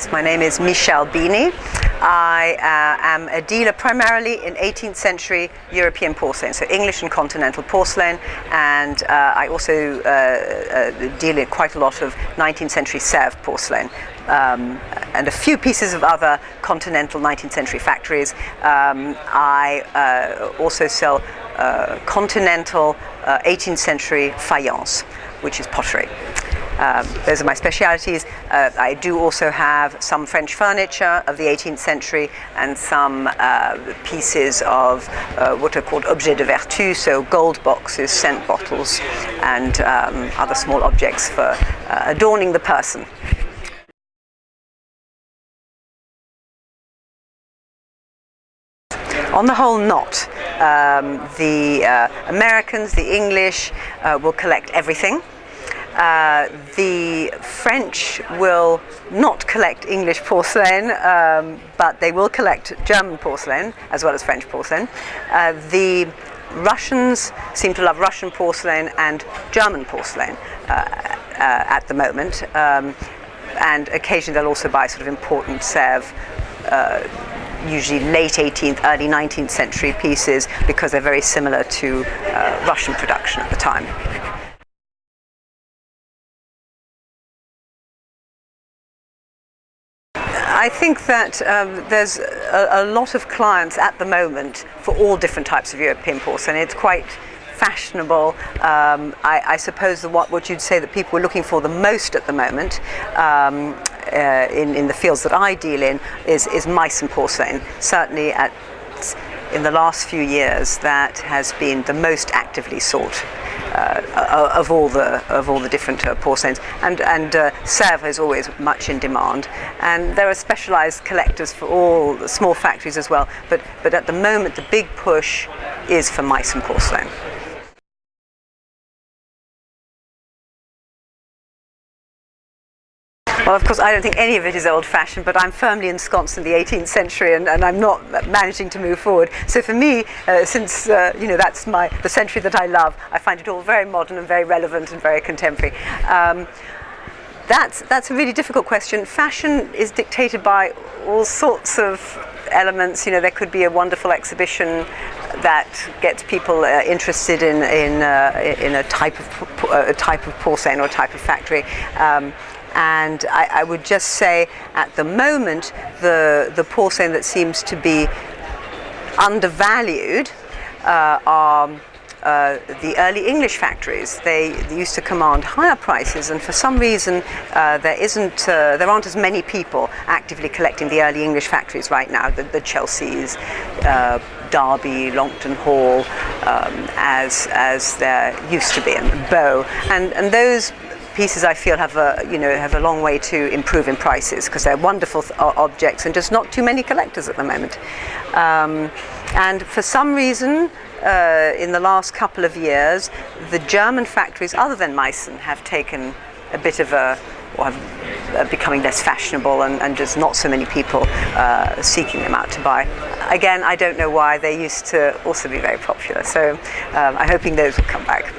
Yes, my name is Beiny. I am a dealer primarily in 18th century European porcelain, so English and continental porcelain, and I also deal in quite a lot of 19th century Sèvres porcelain. And a few pieces of other continental 19th century factories. I also sell continental 18th century faience, which is pottery. Those are my specialities. I do also have some French furniture of the 18th century and some pieces of what are called objets de vertu, so gold boxes, scent bottles, and other small objects for adorning the person. On the whole, not. The Americans, the English will collect everything. The French will not collect English porcelain, but they will collect German porcelain as well as French porcelain. The Russians seem to love Russian porcelain and German porcelain at the moment, and occasionally they'll also buy sort of important Sèvres, usually late 18th, early 19th century pieces, because they're very similar to Russian production at the time. I think that there's a lot of clients at the moment for all different types of European porcelain. It's quite fashionable. I suppose what you'd say that people are looking for the most at the moment in the fields that I deal in is Meissen porcelain. Certainly in the last few years, that has been the most actively sought of all the different porcelains, and Sèvres is always much in demand, and there are specialized collectors for all the small factories as well, but at the moment the big push is for Meissen porcelain. Well, of course, I don't think any of it is old-fashioned, but I'm firmly ensconced in the 18th century, and I'm not managing to move forward. So for me, since that's the century that I love, I find it all very modern and very relevant and very contemporary. That's a really difficult question. Fashion is dictated by all sorts of elements. There could be a wonderful exhibition that gets people interested in a type of porcelain or a type of factory. And I would just say, at the moment, the porcelain that seems to be undervalued are the early English factories. They used to command higher prices, and for some reason there aren't as many people actively collecting the early English factories right now, the Chelseas, Derby, Longton Hall, as there used to be, and Bow, and those pieces I feel have a long way to improve in prices, because they're wonderful objects and just not too many collectors at the moment. And for some reason, in the last couple of years, the German factories, other than Meissen, have taken a bit of becoming less fashionable, and just not so many people seeking them out to buy. Again, I don't know why. They used to also be very popular, so I'm hoping those will come back.